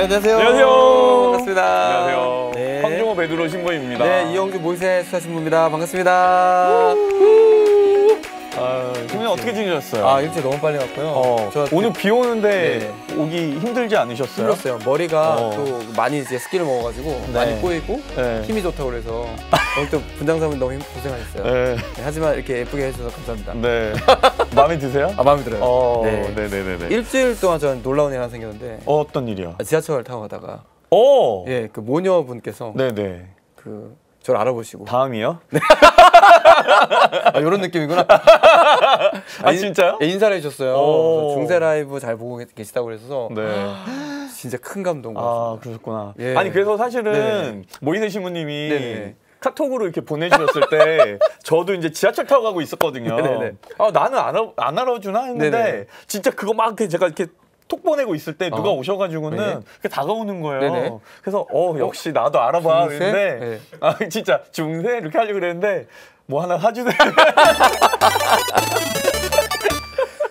안녕하세요. 안녕하세요. 반갑습니다. 안녕하세요. 네. 황종호 베드로 신부입니다. 네, 이영주 모세 수사 신부입니다. 반갑습니다. 선생님 어떻게 지내셨어요? 일주일 너무 빨리 갔고요. 오늘 비 오는데 오기 힘들지 않으셨어요? 힘들었어요. 머리가 또 많이 이제 스키를 먹어가지고 많이 꼬이고 힘이 좋다고 그래서 오늘 또 분장사분 너무 고생하셨어요. 네, 하지만 이렇게 예쁘게 해주셔서 감사합니다. 네. 마음에 드세요? 마음에 들어요. 네네네. 일주일 동안 저는 놀라운 일 하나 생겼는데 어떤 일이요? 지하철 타고 가다가 그 모녀분께서 네네. 저를 알아보시고 다음이요? 네. 이런 느낌이구나. 진짜요? 인사를 해주셨어요. 중세 라이브 잘 보고 계시다고 그래서 진짜 큰 감동 받았습니다. 그러셨구나. 예. 아니 그래서 사실은 모이세 신부님이 카톡으로 이렇게 보내주셨을 때 저도 이제 지하철 타고 가고 있었거든요. 나는 안 알아주나 했는데 진짜 그거 막 제가 이렇게 톡 보내고 있을 때 누가 오셔가지고는 다가오는 거예요. 그래서 역시 나도 알아봐 그랬는데 진짜 중세 이렇게 하려고 그랬는데 뭐 하나 사주세요.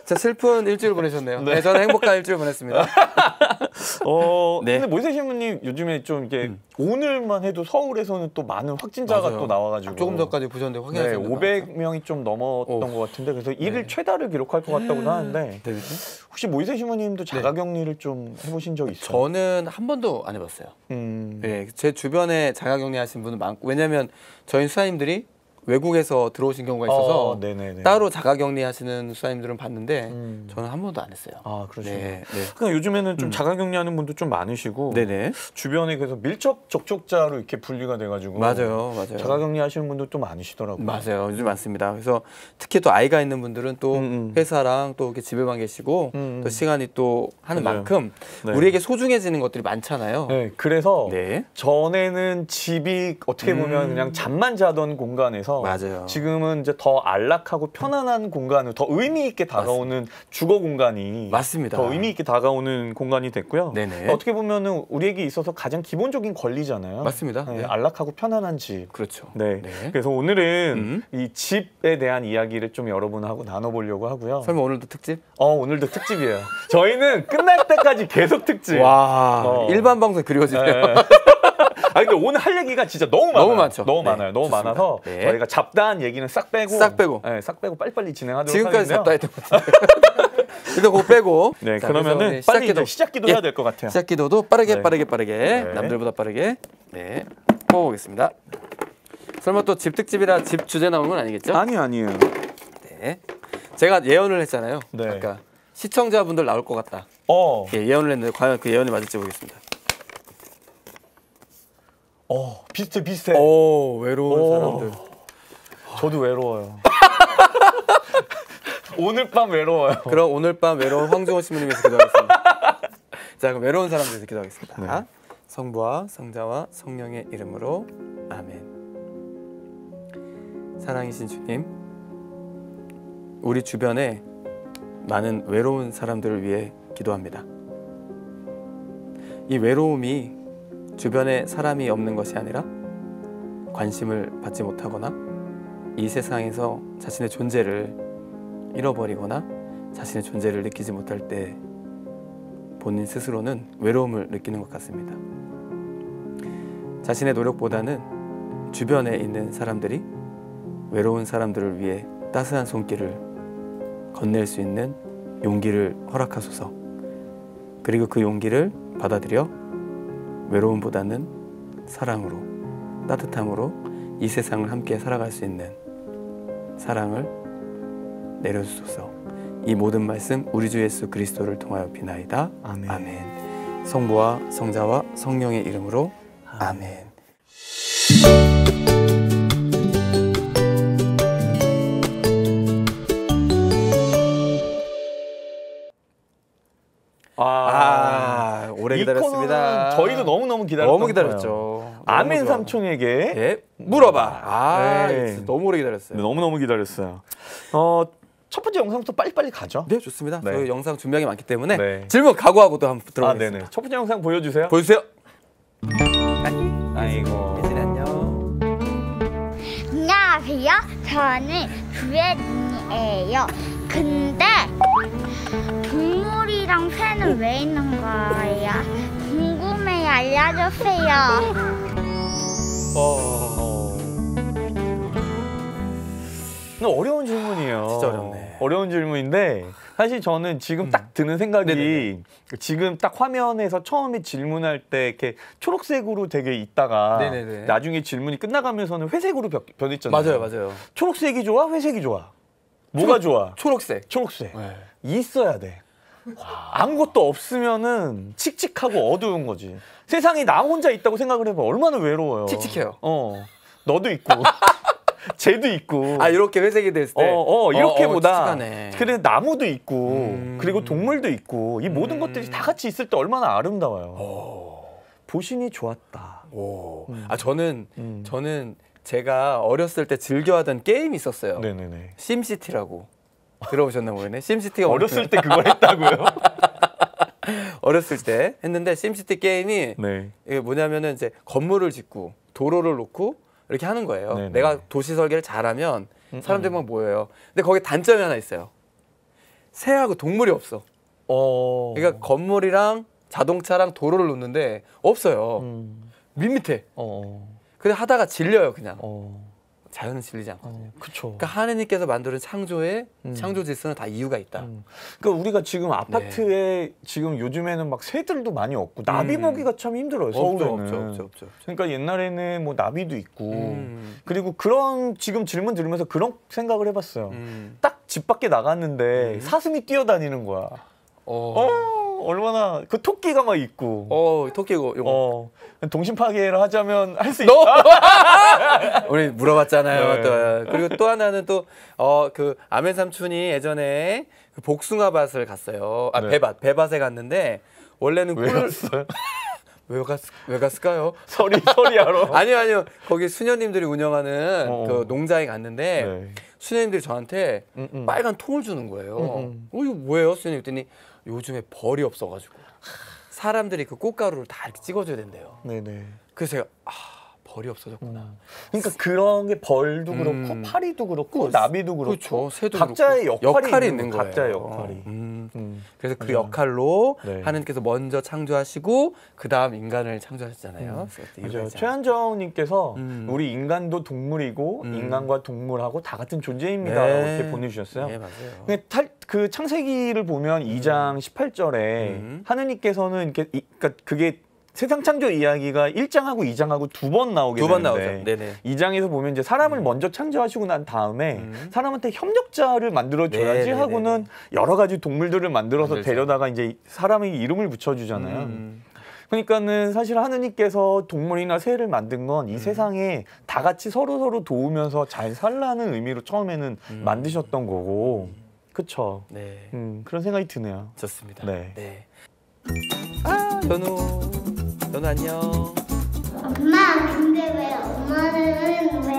진짜 슬픈 일주일 보내셨네요. 네, 저는 행복한 일주일 보냈습니다. 근데 모이세 신부님 요즘에 좀 이게 오늘만 해도 서울에서는 또 많은 확진자가 또 나와가지고 조금 전까지 보셨는데 확인하셨는데 500명이 좀 넘었던 것 같은데 그래서 일일 최다를 기록할 것 같다고 하는데 혹시 모이세 신부님도 자가격리를 좀 해보신 적 있어요? 저는 한 번도 안 해봤어요. 제 주변에 자가격리 하신 분은 많고 왜냐면 저희 수사님들이 외국에서 들어오신 경우가 있어서 따로 자가격리 하시는 수사님들은 봤는데 저는 한 번도 안 했어요. 그러시군요. 그러니까 요즘에는 좀 자가격리하는 분도 좀 많으시고 주변에 그래서 밀접 접촉자로 이렇게 분리가 돼가지고 맞아요. 자가격리 하시는 분도 또 많으시더라고요. 맞아요. 요즘 많습니다. 그래서 특히 또 아이가 있는 분들은 또 회사랑 또 이렇게 집에만 계시고 또 시간이 또 하는 만큼 우리에게 소중해지는 것들이 많잖아요. 그래서 전에는 집이 어떻게 보면 그냥 잠만 자던 공간에서 지금은 이제 더 안락하고 편안한 공간으로 더 의미 있게 다가오는 주거 공간이 더 의미 있게 다가오는 공간이 됐고요. 어떻게 보면은 우리에게 있어서 가장 기본적인 권리잖아요. 맞습니다. 안락하고 편안한 집. 그렇죠. 그래서 오늘은 이 집에 대한 이야기를 좀 여러분하고 나눠보려고 하고요. 설마 오늘도 특집? 오늘도 특집이에요. 저희는 끝날 때까지 계속 특집. 와, 일반 방송 그리워지네요. 근데 오늘 할 얘기가 진짜 너무 많아요. 너무 많죠. 너무 많아요. 너무 많아서 저희가 잡다한 얘기는 싹 빼고 싹 빼고 빨리빨리 진행하도록 하겠는데요. 지금까지 잡다 했던 것 같아요. 일단 그거 빼고 그러면은 빨리 시작기도 해야 될 것 같아요. 시작기도도 빠르게 남들보다 빠르게 뽑아보겠습니다. 설마 또 집 특집이라 집 주제 나오는 건 아니겠죠? 아니에요. 제가 예언을 했잖아요. 아까 시청자분들 나올 것 같다. 예언을 했는데 과연 그 예언이 맞을지 보겠습니다. 비슷해. 외로운 사람들. 저도 외로워요. 오늘 밤 외로워요. 그럼 오늘 밤 외로운 황종호 신부님에서 기도하겠습니다. 자, 그럼 외로운 사람들에서 기도하겠습니다. 성부와 성자와 성령의 이름으로 아멘. 사랑이신 주님, 우리 주변에 많은 외로운 사람들을 위해 기도합니다. 이 외로움이 주변에 사람이 없는 것이 아니라 관심을 받지 못하거나 이 세상에서 자신의 존재를 잃어버리거나 자신의 존재를 느끼지 못할 때 본인 스스로는 외로움을 느끼는 것 같습니다. 자신의 노력보다는 주변에 있는 사람들이 외로운 사람들을 위해 따스한 손길을 건넬 수 있는 용기를 허락하소서. 그리고 그 용기를 받아들여 외로움보다는 사랑으로, 따뜻함으로 이 세상을 함께 살아갈 수 있는 사랑을 내려주소서. 이 모든 말씀 우리 주 예수 그리스도를 통하여 비나이다. 아멘. 성부와 성자와 성령의 이름으로 아멘. 오래 기다렸습니다. 저희도 너무너무 기다렸죠. 아멘 삼촌에게 물어봐. 너무 오래 기다렸어요. 너무너무 기다렸어요. 첫 번째 영상부터 빨리빨리 가죠. 네, 좋습니다. 저희 영상 준비한 게 많기 때문에 질문 각오하고도 한번 들어보겠습니다. 첫 번째 영상 보여주세요. 보여주세요. 아이고. 예진이 안녕. 안녕하세요. 저는 주혜진이에요. 근데 동물이랑 새는 왜 있는 거야? 궁금해요. 알려주세요. 근데 어려운 질문이에요. 진짜 어렵네. 어려운 질문인데 사실 저는 지금 딱 드는 생각이 네네네. 지금 딱 화면에서 처음에 질문할 때 이렇게 초록색으로 되게 있다가 네네네. 나중에 질문이 끝나가면서는 회색으로 변했잖아요. 맞아요. 초록색이 좋아? 회색이 좋아? 뭐가 좋아? 초록색. 초록색. 네. 있어야 돼. 아무것도 없으면은 칙칙하고 어두운 거지. 세상에 나 혼자 있다고 생각을 해봐. 얼마나 외로워요. 칙칙해요. 너도 있고. 쟤도 있고. 아, 이렇게 회색이 됐을 때. 이렇게보다. 칙칙하네. 그래 나무도 있고, 그리고 동물도 있고, 이 모든 것들이 다 같이 있을 때 얼마나 아름다워요. 보신이 좋았다. 아, 저는 제가 어렸을 때 즐겨하던 게임이 있었어요. 네네네. 심시티라고. 들어보셨나 모르겠네. 심시티가 어렸을 때 그걸 했다고요? 어렸을 때 했는데 심시티 게임이 네. 이게 뭐냐면은 이제 건물을 짓고 도로를 놓고 이렇게 하는 거예요. 네네. 내가 도시 설계를 잘하면 사람들이 막 모여요. 근데 거기 단점이 하나 있어요. 새하고 동물이 없어. 그러니까 건물이랑 자동차랑 도로를 놓는데 없어요. 밋밋해. 근데 하다가 질려요, 그냥. 자연은 질리지 않거든요. 그쵸. 그러니까 하느님께서 만드는 창조의 창조 질서는 다 이유가 있다. 그러니까 우리가 지금 아파트에 지금 요즘에는 막 새들도 많이 없고 나비 보기가 참 힘들어요. 서울에는. 없죠. 그러니까 옛날에는 뭐 나비도 있고 그리고 그런 지금 질문 들으면서 그런 생각을 해봤어요. 딱 집 밖에 나갔는데 사슴이 뛰어다니는 거야. 얼마나 그 토끼가 막 있고. 토끼고 이거. 동심 파괴를 하자면 할 수 있다. 우리 물어봤잖아요. 네. 또. 그리고 또 하나는 또 그 아멘 삼촌이 예전에 그 복숭아밭을 갔어요. 아, 네. 배밭에 갔는데 원래는 왜 갔어요? 왜 갔을까요? 서리하러. 아니요. 거기 수녀님들이 운영하는 그 농장에 갔는데 네. 수녀님들이 저한테 빨간 통을 주는 거예요. 이거 뭐예요? 수녀님 그랬더니 요즘에 벌이 없어가지고 사람들이 그 꽃가루를 다 이렇게 찍어줘야 된대요. 네네. 그래서 제가 벌이 없어졌구나. 그러니까 그런 게 벌도 그렇고 파리도 그렇고 나비도 그렇고 그렇죠. 새도 각자의 그렇고. 역할이 있는 거예요. 각자의 역할이. 그래서 그 역할로 네. 하나님께서 먼저 창조하시고 그 다음 인간을 창조하셨잖아요. 맞아요. 최한정님께서 우리 인간도 동물이고 인간과 동물하고 다 같은 존재입니다라고 네. 이렇게 보내주셨어요. 네, 맞아요. 근데 그 창세기를 보면 2장 18절에 하느님께서는 그러니까 그게 세상 창조 이야기가 1장하고 2장하고 두 번 나오게 두 번 되는데 나오죠. 네네. 2장에서 보면 이제 사람을 먼저 창조하시고 난 다음에 사람한테 협력자를 만들어줘야지 네네네네. 하고는 여러 가지 동물들을 만들어서 만들죠. 데려다가 이제 사람의 이름을 붙여주잖아요. 그러니까는 사실 하느님께서 동물이나 새를 만든 건 이 세상에 다 같이 서로 도우면서 잘 살라는 의미로 처음에는 만드셨던 거고, 그쵸? 네. 그런 생각이 드네요. 좋습니다. 네. 아, 연우 안녕. 엄마, 근데 왜 엄마는 왜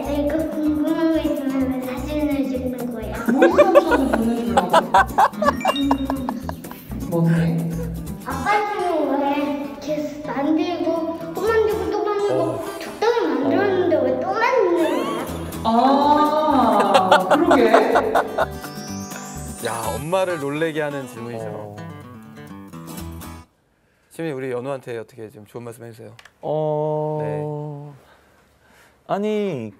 내가 궁금한 거 있으면 왜 사진을 찍는 거야? 뭔데? 아빠는 왜 이렇게 만들고 또 만들고 또 만들고 적당히 만들었는데 왜 또 만드는 거야? 아, 그러게. 야, 엄마를 놀래게 하는 질문이죠. 지금 우리 연우한테 어떻게 좀 좋은 말씀 해주세요. 아니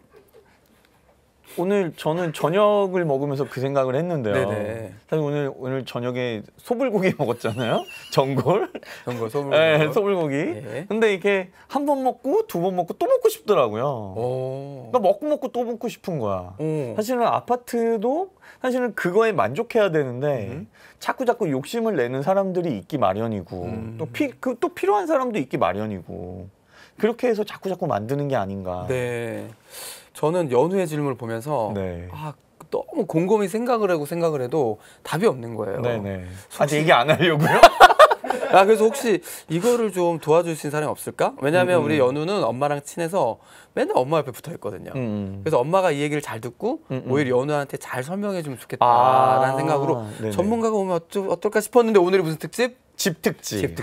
오늘 저는 저녁을 먹으면서 그 생각을 했는데요. 네네. 사실 오늘 저녁에 소불고기 먹었잖아요. 전골. 소불고기. 네, 소불고기. 네. 근데 이게 한 번 먹고 두 번 먹고 또 먹고 싶더라고요. 그러니까 먹고 또 먹고 싶은 거야. 사실은 아파트도 사실은 그거에 만족해야 되는데 자꾸 욕심을 내는 사람들이 있기 마련이고 또 필요한 사람도 있기 마련이고 그렇게 해서 자꾸 만드는 게 아닌가. 네. 저는 연우의 질문을 보면서 네. 너무 곰곰이 생각을 해도 답이 없는 거예요. 네네. 아직 얘기 안 하려고요? 그래서 혹시 이거를 좀 도와주신 사람이 없을까? 왜냐하면 우리 연우는 엄마랑 친해서 맨날 엄마 옆에 붙어 있거든요. 그래서 엄마가 이 얘기를 잘 듣고 오히려 연우한테 잘 설명해 주면 좋겠다라는 생각으로 네네. 전문가가 오면 어떨까 싶었는데 오늘이 무슨 특집? 집 특집.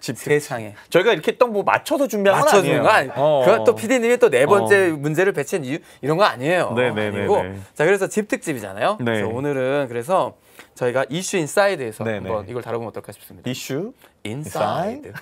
세상에. 저희가 이렇게 또 뭐 맞춰서 준비한 건 맞춰주는 아니에요. 거 아니에요. 그건 또 PD님이 또 네 번째 문제를 배치한 이유 이런 거 아니에요. 네네네네. 아니고 자, 그래서 집 특집이잖아요. 네. 그래서 오늘은 그래서 저희가 이슈 인사이드에서 네네. 한번 이걸 다뤄보면 어떨까 싶습니다. 이슈 인사이드.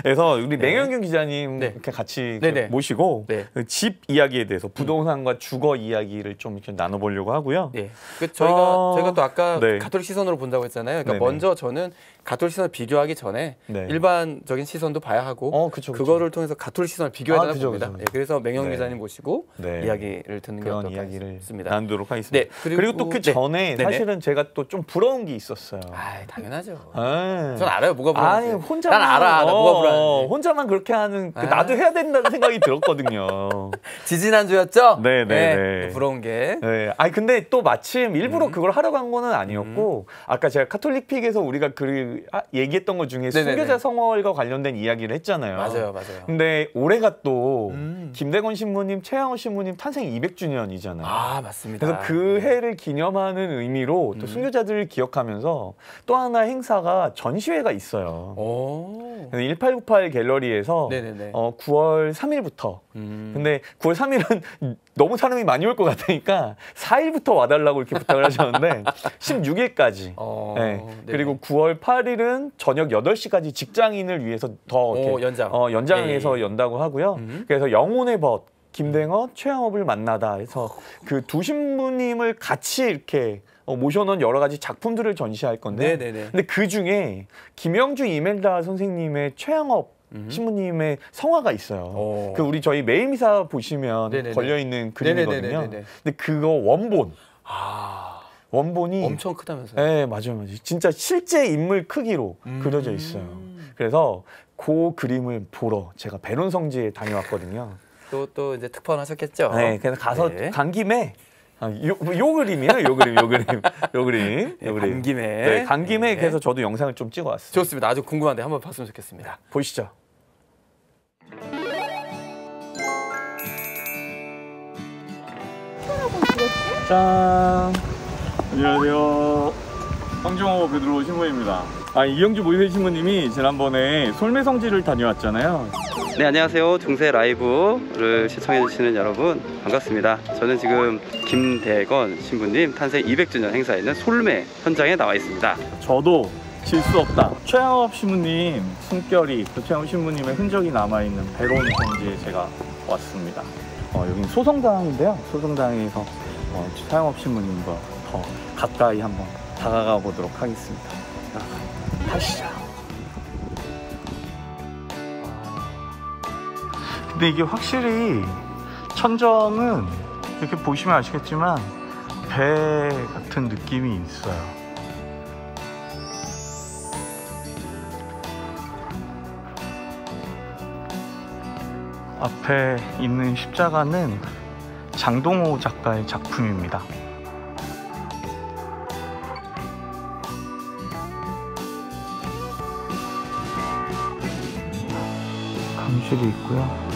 그래서 우리 네. 맹현균 기자님 네. 이렇게 같이 네네. 모시고 네. 집 이야기에 대해서 부동산과 주거 이야기를 좀 이렇게 나눠보려고 하고요. 네. 저희가 또 아까 네. 가톨릭 시선으로 본다고 했잖아요. 그러니까 네네. 먼저 저는 가톨릭 시선을 비교하기 전에 네. 일반적인 시선도 봐야 하고 그쵸. 그거를 통해서 가톨릭 시선을 비교해야 되나 그죠, 봅니다. 그죠. 예, 그래서 맹영 네. 기자님 모시고 네. 이야기를 듣는 게 그런 어떨까 이야기를 싶습니다. 나누도록 하겠습니다. 네. 그리고 또 그 전에 네네. 사실은 제가 또 좀 부러운 게 있었어요. 아, 당연하죠. 아. 전 알아요. 뭐가 부러운지. 아니 혼자만 난 알아. 나 뭐가 부러운지. 혼자만 그렇게 하는 아. 나도 해야 된다는 생각이 들었거든요. 지지난주였죠? 네네네. 부러운 게. 네. 아니 근데 또 마침 일부러 그걸 하러 간 거는 아니었고 아까 제가 카톨릭픽에서 우리가 얘기했던 것 중에 네네네. 순교자 성월과 관련된 이야기를 했잖아요. 맞아요. 근데 올해가 또 김대건 신부님, 최양호 신부님 탄생 200주년이잖아요. 아, 맞습니다. 그래서 그 해를 기념하는 의미로 또 순교자들을 기억하면서 또 하나 행사가 전시회가 있어요. 오. 1898 갤러리에서 네네네. 9월 3일부터 근데 9월 3일은 너무 사람이 많이 올 것 같으니까 4일부터 와달라고 이렇게 부탁을 하셨는데 16일까지 네. 그리고 9월 8일은 저녁 8시까지 직장인을 위해서 더 이렇게 연장해서 연다고 하고요. 그래서 영혼의 벗 김댕헌, 최양업을 만나다 해서 그 두 신부님을 같이 이렇게 모셔놓은 여러 가지 작품들을 전시할 건데 근데 그 중에 김영주 이멜다 선생님의 최양업 신부님의 성화가 있어요. 그 우리 저희 매일 미사 보시면 걸려 있는 그림이거든요. 근데 그거 원본. 원본이 엄청 크다면서요? 네, 맞아요. 진짜 실제 인물 크기로 그려져 있어요. 그래서 그 그림을 보러 제가 베론 성지에 다녀왔거든요. 또 이제 특파원하셨겠죠? 네, 그래서 가서 간 김에 요 그림이에요, 요 그림. 간 김에. 네, 간 김에 그래서 저도 영상을 좀 찍어왔어요. 좋습니다. 아주 궁금한데 한번 봤으면 좋겠습니다. 보시죠. 짠. 안녕하세요. 황정호 베드로 신부입니다. 이영주 모이세 신부님이 지난번에 솔매성지를 다녀왔잖아요. 네, 안녕하세요. 중세 라이브를 시청해주시는 여러분 반갑습니다. 저는 지금 김대건 신부님 탄생 200주년 행사에 있는 솔매 현장에 나와 있습니다. 저도 질 수 없다. 최양업 신부님 숨결이 또 최양업 신부님의 흔적이 남아있는 베론 성지에 제가 왔습니다. 여기는 소성당인데요. 소성당에서 최양업 신부님과 더 가까이 한번 다가가 보도록 하겠습니다. 가시죠. 근데 이게 확실히 천정은 이렇게 보시면 아시겠지만 배 같은 느낌이 있어요. 앞에 있는 십자가는 장동호 작가의 작품입니다. 강실이 있고요.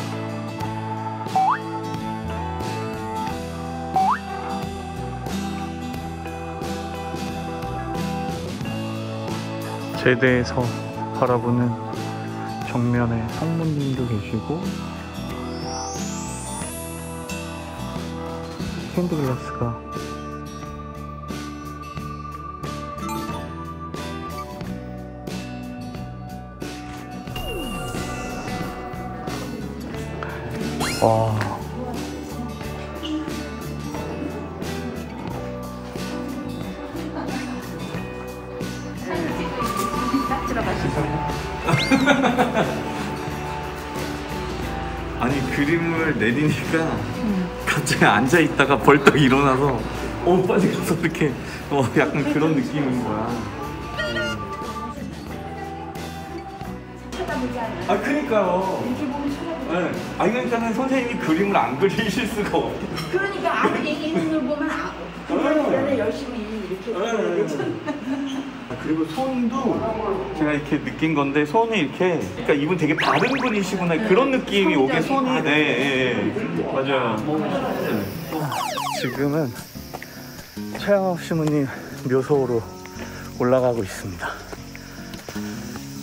제대에서 바라보는 정면에 성모님도 계시고 스테인드글라스가 와. 아니 그림을 내리니까 갑자기 앉아 있다가 벌떡 일어나서 빨리 가서 이렇게 약간 그런 느낌인 거야. 그러니까요. 네. 그러니까는 선생님이 그림을 안 그리실 수가 없어요. 그러니까 아무리 있는 걸 보면 그거는 열심히 이렇게 그리고 손도 제가 이렇게 느낀 건데 손이 이렇게 그러니까 이분 되게 바른 분이시구나 그런 느낌이 오게 손이 맞아요. 지금은 최양업 신부님 묘소로 올라가고 있습니다.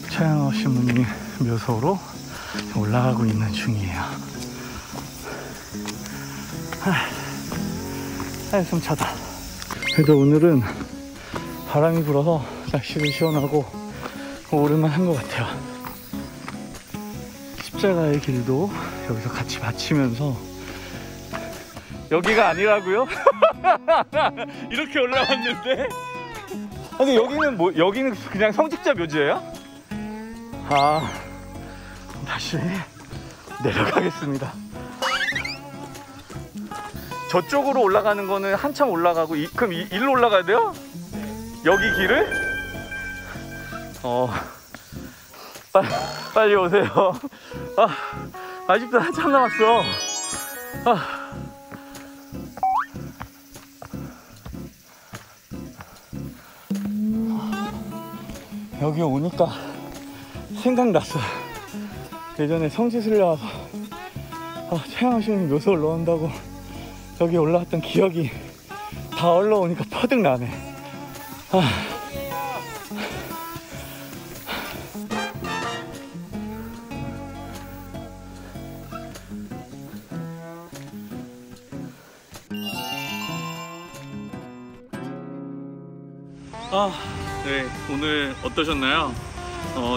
최양업 신부님 묘소로 올라가고 있는 중이에요. 숨 차다. 그래도 오늘은 바람이 불어서 날씨도 시원하고 오랜만에 한 것 같아요. 십자가의 길도 여기서 같이 마치면서 여기가 아니라고요? 이렇게 올라왔는데? 근데 여기는 뭐 여기는 그냥 성직자 묘지예요? 아, 다시 내려가겠습니다. 저쪽으로 올라가는 거는 한참 올라가고 그럼 일로 올라가야 돼요? 여기 길을? 빨리 오세요. 아직도 한참 남았어. 여기 오니까 생각났어. 예전에 성지순례 와서 최양호시님 묘소 올라온다고 여기 올라왔던 기억이 다 올라오니까 퍼득 나네. 네, 오늘 어떠셨나요?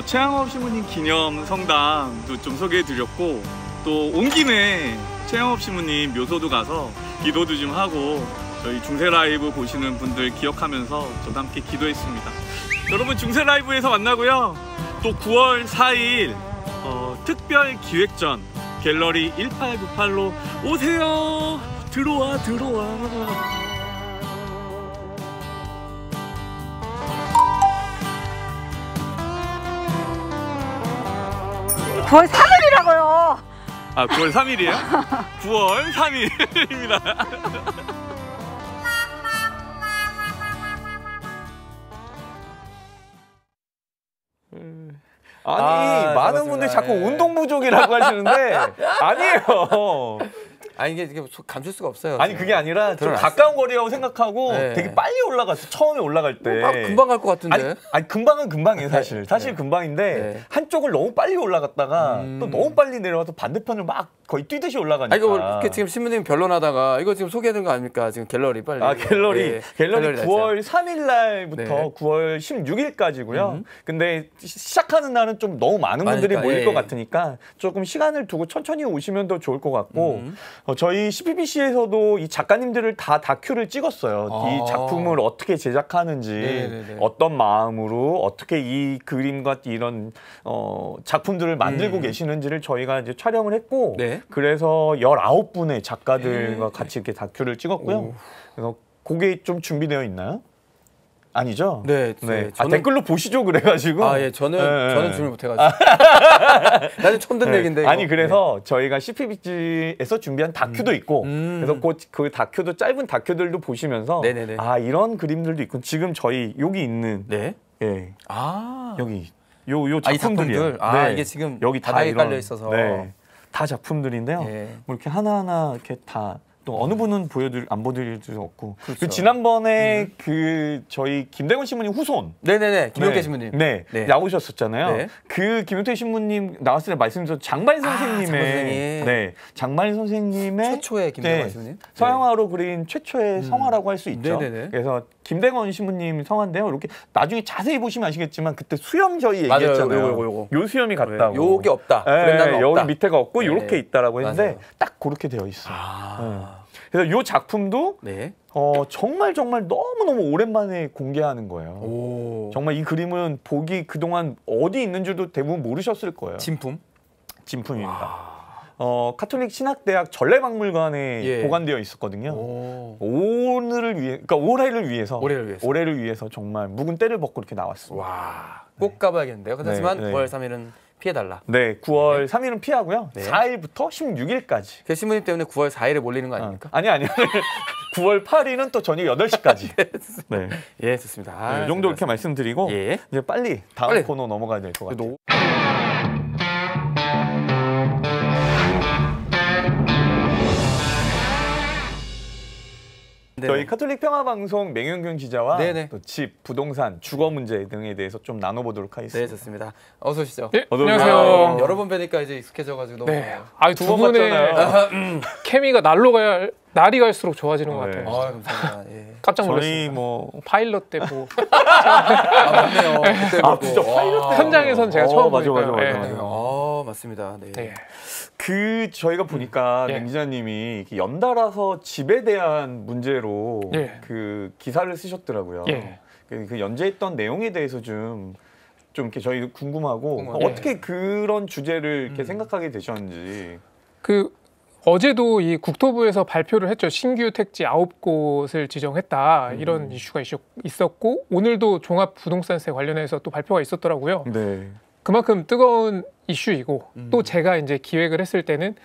최양호 신부님 기념 성당도 좀 소개해드렸고 또 온 김에 최양호 신부님 묘소도 가서 기도도 좀 하고 저희 중세 라이브 보시는 분들 기억하면서 저도 함께 기도했습니다. 여러분 중세 라이브에서 만나고요. 또 9월 4일 특별 기획전 갤러리 1898로 오세요. 들어와. 9월 3일이라고요. 9월 3일이에요? 9월 3일입니다. 많은 맞습니다. 분들이 자꾸 예. 운동 부족이라고 하시는데 아니에요. 아니 이게 감출 수가 없어요. 아니 그게 아니라 좀 드러났어요. 가까운 거리라고 생각하고 네. 되게 빨리 올라갔어. 처음에 올라갈 때. 금방 갈 것 같은데. 아니 금방은 금방이에요 사실. 사실 네. 금방인데 네. 한쪽을 너무 빨리 올라갔다가 또 너무 빨리 내려와서 반대편을 막 거의 뛰듯이 올라가니까. 이거 이렇게 지금 신부님 변론하다가 이거 지금 소개해드린 거 아닙니까? 지금 갤러리 빨리. 갤러리 예, 갤러리 날짜. 9월 3일 날부터 네. 9월 16일까지고요. 근데 시작하는 날은 좀 너무 많은 분들이 많으니까, 모일 예. 것 같으니까 조금 시간을 두고 천천히 오시면 더 좋을 것 같고 저희 CPBC에서도 이 작가님들을 다 다큐를 찍었어요. 이 작품을 어떻게 제작하는지 네네네. 어떤 마음으로 어떻게 이 그림과 이런 작품들을 만들고 계시는지를 저희가 이제 촬영을 했고 네. 그래서 19분의 작가들과 같이 이렇게 다큐를 찍었고요. 그래서 그게 좀 준비되어 있나요? 아니죠? 네. 저는... 댓글로 보시죠 그래가지고. 예, 저는 준비 못해가지고. 나는 처음 듣는 얘긴데. 아니 그래서 저희가 CPBC에서 준비한 다큐도 있고, 그래서 그 다큐도 짧은 다큐들도 보시면서 네네네. 이런 그림들도 있고 지금 저희 여기 있는 네. 예 여기 요 이 작품들이에요. 작품들. 이게 지금 여기 다 바닥에 이런 깔려 있어서. 네, 다 작품들인데요. 예. 뭐 이렇게 하나하나 이렇게 다. 또 어느 분은 안 보여드릴 수 없고. 그렇죠. 그 지난번에 그 저희 김대건 신부님 후손. 네네네. 김용태 신부님. 네. 나오셨었잖아요. 네. 그 김용태 신부님 나왔을 때 말씀드린 장발 선생님의 장발 선생님의 최초의 김대건 신부님. 서양화로 그린 최초의 성화라고 할 수 있죠. 네네네. 그래서 김대건 신부님 성화인데요. 이렇게 나중에 자세히 보시면 아시겠지만 그때 수염 저희 얘기했잖아요. 요거. 요 수염이 같다고. 요게 없다. 네, 없다. 여기 밑에가 없고 네. 이렇게 있다라고 했는데 맞아요. 딱 그렇게 되어 있어요. 그래서 요 작품도 네. 정말 너무너무 오랜만에 공개하는 거예요. 오. 정말 이 그림은 보기 그동안 어디 있는 줄도 대부분 모르셨을 거예요. 진품입니다. 카톨릭 신학대학 전래박물관에 보관되어 있었거든요. 올해를 위해서 정말 묵은 때를 벗고 이렇게 나왔습니다. 와, 꼭 가봐야겠는데요. 하지만 9월 3일은 피해달라. 네, 9월 3일은 피하고요. 4일부터 16일까지. 그 신부님 때문에 9월 4일에 몰리는 거 아닙니까? 아니요. 9월 8일은 또 저녁 8시까지. 네. 예, 좋습니다. 이 정도 이렇게 말씀드리고 이제 빨리 다음 코너 넘어가야 될 것 같아요. 저희 카톨릭 평화방송 맹영균 기자와 또 집, 부동산, 주거 문제 등에 대해서 좀 나눠보도록 하겠습니다. 네, 좋습니다. 어서 오시죠. 네, 안녕하세요. 여러 번 뵈니까 이제 익숙해져가지고 너무 두 분의 케미가 날로 갈 날이 갈수록 좋아지는 것 네. 같아요. 아, 감사합니다. 예. 깜짝 저희 놀랐습니다. 뭐 파일럿 때 뭐 아, 맞네요. 그때 아, 보고. 진짜 파일럿 때. 현장에선 제가 처음 맞아, 보니까요. 맞아, 예. 맞아, 네. 맞아. 아, 맞습니다. 네. 네. 그 저희가 보니까 예. 맹 기자님이 이렇게 연달아서 집에 대한 문제로 예. 그 기사를 쓰셨더라고요. 예. 그 연재했던 내용에 대해서 좀 이렇게 저희 궁금하고 궁금하네. 어떻게 그런 주제를 이렇게 생각하게 되셨는지. 그 어제도 이 국토부에서 발표를 했죠. 신규 택지 9곳을 지정했다. 이런 이슈가 있었고 오늘도 종합부동산세 관련해서 또 발표가 있었더라고요. 네. 그만큼 뜨거운 이슈이고 또 제가 이제 기획을 했을 때는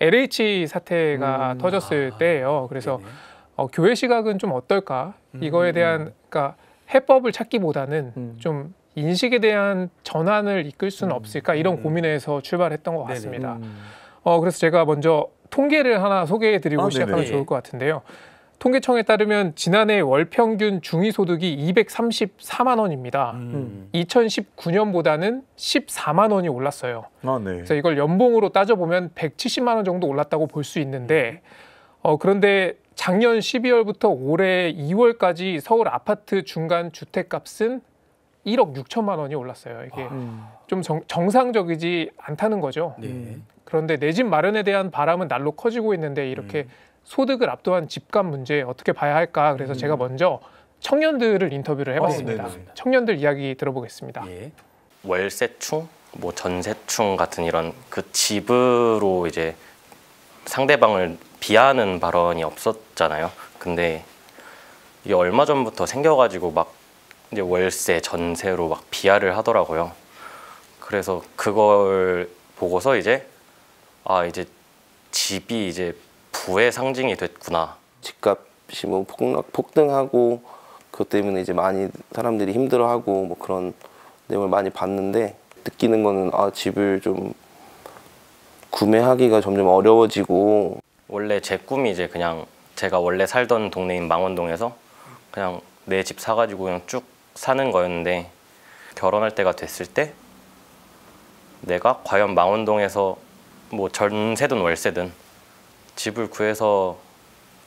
LH 사태가 터졌을 때예요. 그래서 네네. 교회 시각은 좀 어떨까? 이거에 대한 그러니까 해법을 찾기보다는 좀 인식에 대한 전환을 이끌 수는 없을까? 이런 고민에서 출발했던 것 같습니다. 그래서 제가 먼저 통계를 하나 소개해드리고 시작하면 네네. 좋을 것 같은데요. 통계청에 따르면 지난해 월 평균 중위소득이 234만 원입니다. 2019년보다는 14만 원이 올랐어요. 아, 네. 그래서 이걸 연봉으로 따져보면 170만 원 정도 올랐다고 볼 수 있는데 그런데 작년 12월부터 올해 2월까지 서울 아파트 중간 주택값은 1억 6천만 원이 올랐어요. 이게 좀 정상적이지 않다는 거죠. 네. 그런데 내 집 마련에 대한 바람은 날로 커지고 있는데 이렇게 소득을 압도한 집값 문제 어떻게 봐야 할까? 그래서 제가 먼저 청년들을 인터뷰를 해봤습니다. 네네. 청년들 이야기 들어보겠습니다. 예. 월세충, 뭐 전세충 같은 이런 그 집으로 이제 상대방을 비하하는 발언이 없었잖아요. 근데 이게 얼마 전부터 생겨가지고 막 이제 월세, 전세로 막 비하를 하더라고요. 그래서 그걸 보고서 이제 이제 집이 이제 부의 상징이 됐구나. 집값이 뭐 폭등하고 그것 때문에 이제 많이 사람들이 힘들어하고 뭐 그런 내용을 많이 봤는데 느끼는 거는 집을 좀 구매하기가 점점 어려워지고. 원래 제 꿈이 이제 그냥 제가 원래 살던 동네인 망원동에서 그냥 내 집 사가지고 그냥 쭉 사는 거였는데 결혼할 때가 됐을 때 내가 과연 망원동에서 뭐 전세든 월세든 집을 구해서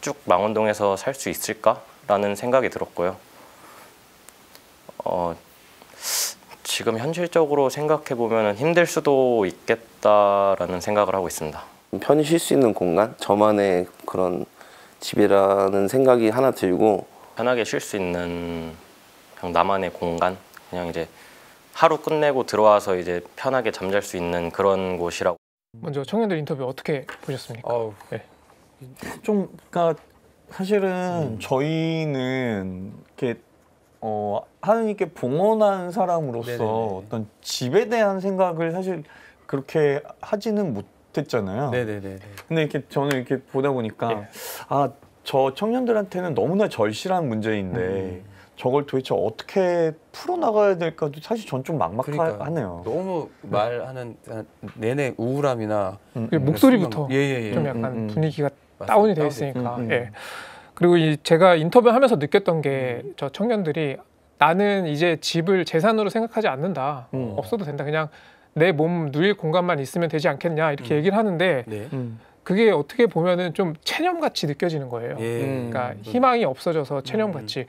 쭉 망원동에서 살 수 있을까라는 생각이 들었고요. 지금 현실적으로 생각해 보면 힘들 수도 있겠다라는 생각을 하고 있습니다. 편히 쉴 수 있는 공간, 저만의 그런 집이라는 생각이 하나 들고 편하게 쉴 수 있는 그냥 나만의 공간, 그냥 이제 하루 끝내고 들어와서 이제 편하게 잠잘 수 있는 그런 곳이라고. 먼저 청년들 인터뷰 어떻게 보셨습니까? 네. 좀 그러니까 사실은 저희는 이렇게 하느님께 봉헌한 사람으로서 네네네. 어떤 집에 대한 생각을 사실 그렇게 하지는 못했잖아요. 네네네. 근데 이렇게 저는 이렇게 보다 보니까 저 청년들한테는 너무나 절실한 문제인데 저걸 도대체 어떻게 풀어나가야 될까도 사실 전 좀 막막하네요. 너무 말하는 내내 우울함이나 목소리부터 예. 좀 약간 분위기가 맞습니다. 다운이 되어 있으니까. 예. 그리고 제가 인터뷰하면서 느꼈던 게 저 청년들이 나는 이제 집을 재산으로 생각하지 않는다. 없어도 된다. 그냥 내 몸 누일 공간만 있으면 되지 않겠냐 이렇게 얘기를 하는데 네. 그게 어떻게 보면은 좀 체념같이 느껴지는 거예요. 예. 그러니까 희망이 없어져서 체념같이.